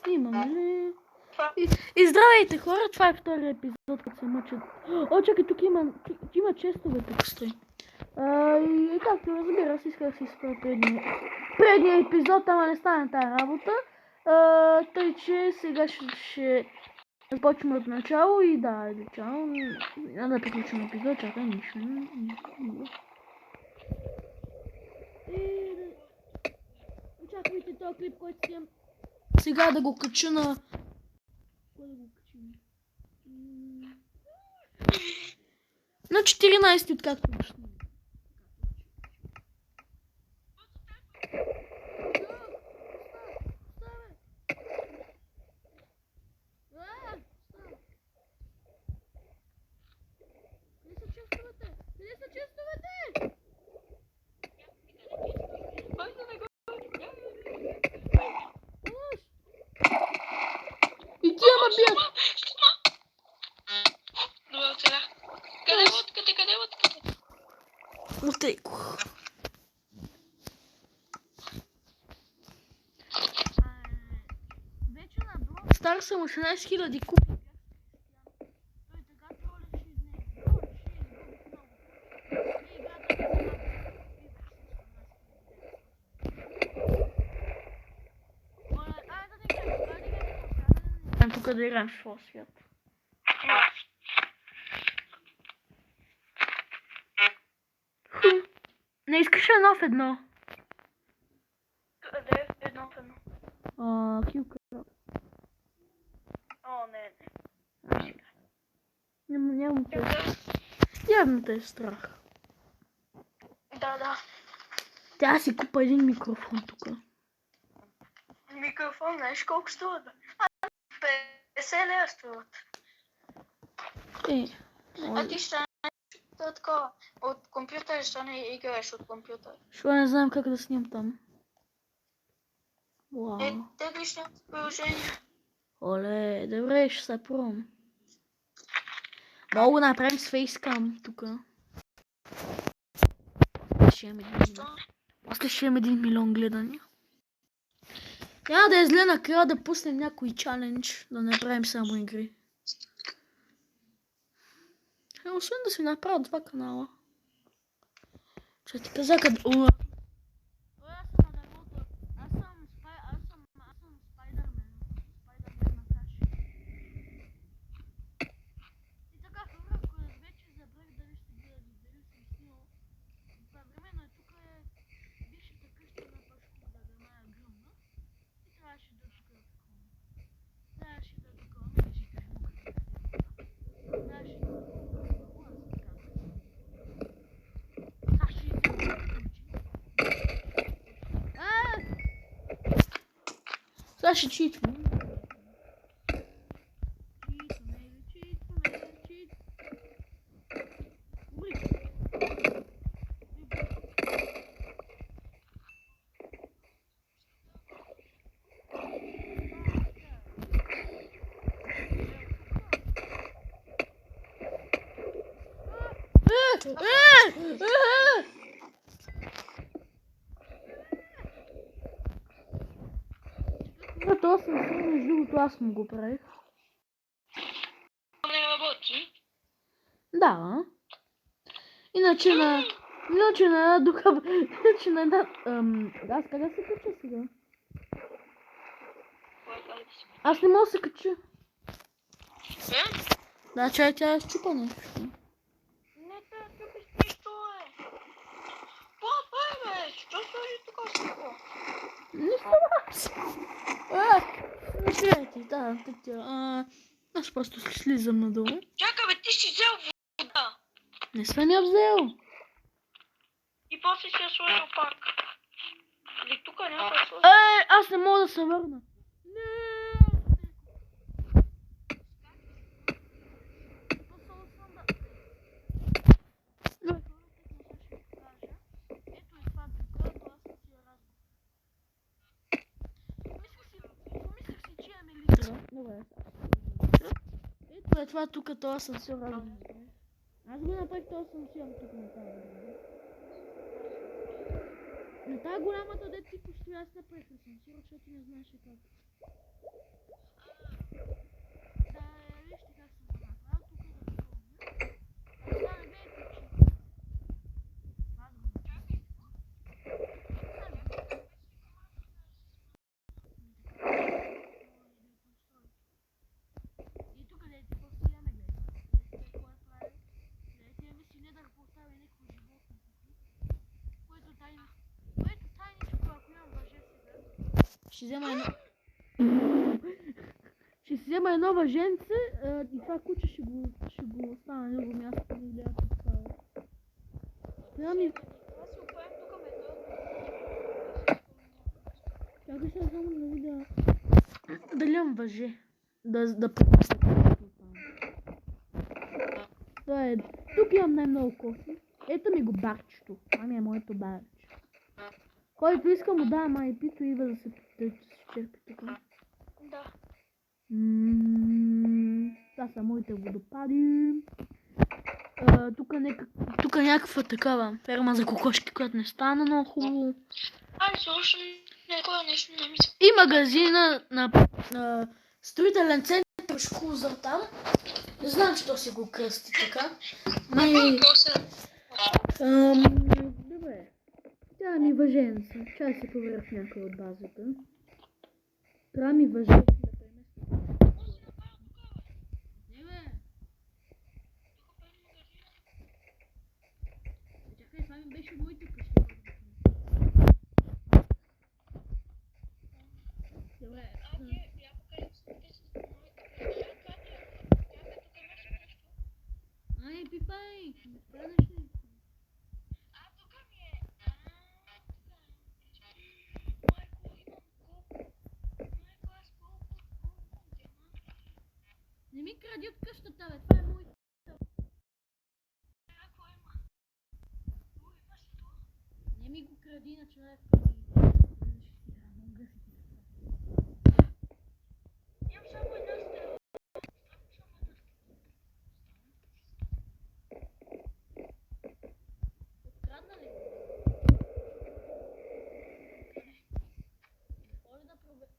снимам, нали? И здравейте хора, това е втория епизод, като се мъчат. О, чакай, тук има честове тук стои. И както разбира се, исках да си спра предния епизод, ама не стане тази работа. Тъй, че сега ще започваме от начало и да, начало. Няма да приключим епизод, чакай, нищо. И очаквайте този клип, който снимам. Сега да го кача на... На 14 откакто го снимам. И ти ама бият! Добре, сега. Къде е лодката? Отейко. Вече на брод стар съм 18 000 купи. Той така тролеше из него. Тук да играем в своя свят. Не искаш едно в едно? Къде е едно в едно? Килка. О, не. Нямам те. Явно те е страх. Да. Тя си купа един микрофон тук. Микрофон, знаеш колко струва? 50 лева струват. А ти ще такова. От компютъра ще не играеш от компютъра. Що не знам как да снимам там. Вау. Теглиш някакво приложение. Оле, добре, ще се пробвам. Мога да направим с фейскам тук. После ще имам 1 милион гледания. Няма да е зле накрая да пуснем някой чалендж, да направим само игри. Освен да си направя 2 канала. Ще ти каза къде... Аз съм Спайдърмен. Спайдърмен на каши. И така, хора, ако вече забрах дали ще гледали, дали съм снимал. Временно е тук бившата къща на Пашко, да мая гръмна. И трябваше да такова. Трябваше да такова, не ще кажа му къде. Трябваше да сега ще читвам. Това съм между другото, аз му го правих. Не работи? Да. Иначе на една... Аз къде се кача сега? Аз не мога да се кача. Да, чай, тя е счупа нещо. Не, те чупиш нищо, бе. Що стои тук всичко? Не става. Не чуете, да. Аз просто слизам надолу. Чакай, бе, ти си взел вода. Не съм я взел. И после си я сложил пак. Или тук няма да сложил? Аз не мога да се върна. Ето е това тук, това съм все разум. Аз го направих, това съм си тук на тази. На тази голямата де ти постоя с напрекъсна, сигурно, че ти не знаеш как. Да, вижте как съм го направил, тук да го помня. А сега не бе причина. Това да го чакай. И тук де ти постояме гледай. Вижте какво е правил. Гледайте, имаме си не да го поставя някакво животно. Което тайничко, ако имам въже сега. Ще взема едно... Ще си взема едно въженце и това куче ще го оставя на него място, да гледа какво става. Трябва ми... Аз си оправим тук метал. Чакай сега само да видя... Дали имам въже. Да препусна. Това е... Тук имам най-много кофи. Ето ми го барчето. Това ми е моето барче. Който иска му давам IP-то и да се черпи тук. Да. Това са моите водопади. Тук някаква такава ферма за кокошки, която не стана много хубаво. Защо някое нещо не мисля. И магазина на строителен център Шкузър там. Не знам, що си го кръсти така. Добре. Трябва ми въженца. Чай се проверя в някой от базата. Трябва ми въженца да преместя. Чакай, това ми беше моите къщи. Добре. Ай, пипай! Спрянеш ли? Не ми кради от къщата, бе. Това е моята. Не ми го кради на човек. Имам само една стрела. Открадна ли го? Може да проверя.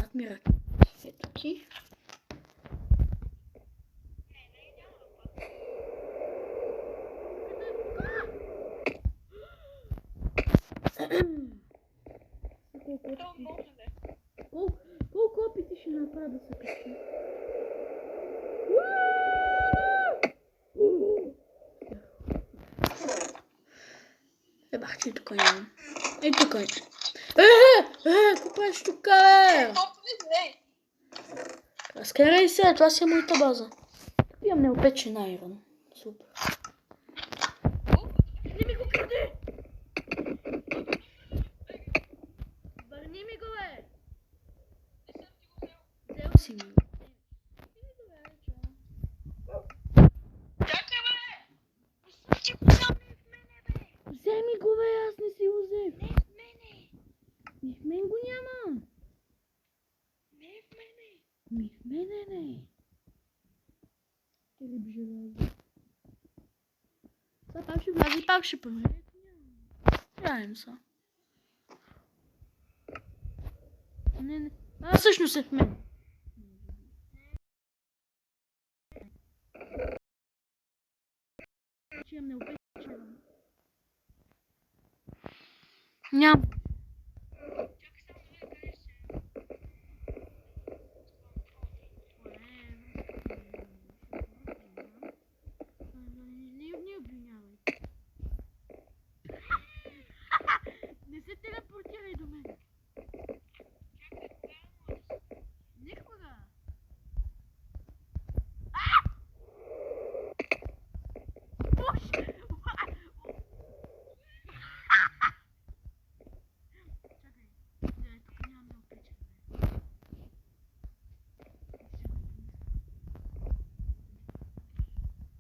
Адмирал. Ето ти. Колко опити ще направя да се качи? Ебах, че тук нямам. Ей, тук е. Какво правиш тук, бе? Разкарай се, това си е моята база. Имам неопечен айрон. Супер. Не ми го кради! Върни ми го, бе! Взел си ми го. Вземи го, бе, аз не си го взех. Не в мене. Ми в мен го няма. Не в мене. Ми в мене не. Или бжелази. Сега пак ще вляза и пак ще проверя. Гледаем са. Не. А, всъщност е в мен. Че имам неопечен. Нямам.